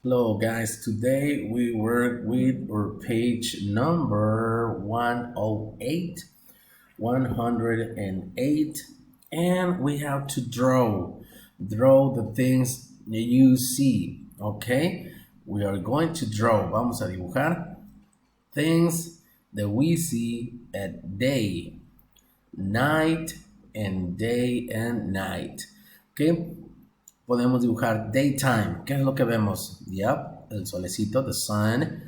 Hello guys, today we work with our page number 108, and we have to draw the things that you see, okay? We are going to draw, vamos a dibujar things that we see at day, night, and day and night, okay? Podemos dibujar daytime. ¿Qué es lo que vemos? Yep, el solecito, the sun.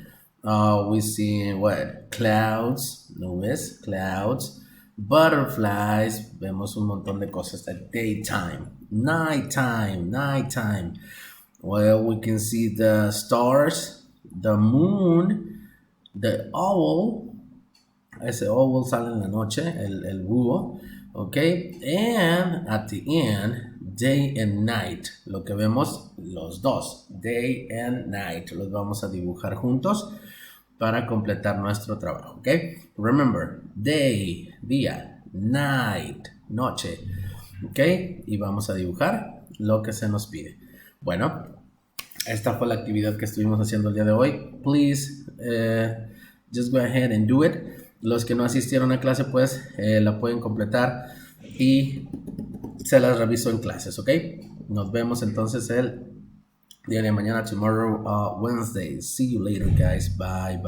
We see what? Clouds, nubes, clouds, butterflies. Vemos un montón de cosas at daytime. Nighttime. Well, we can see the stars, the moon, the owl. Ese owl sale en la noche, el búho. Okay, and at the end, day and night. Lo que vemos los dos, day and night. Los vamos a dibujar juntos para completar nuestro trabajo. Okay, remember, day, día, night, noche. Okay, y vamos a dibujar lo que se nos pide. Bueno, esta fue la actividad que estuvimos haciendo el día de hoy. Please, just go ahead and do it. Los que no asistieron a clase, pues, la pueden completar y se las reviso en clases, ¿ok? Nos vemos entonces el día de mañana, tomorrow, Wednesday. See you later, guys. Bye.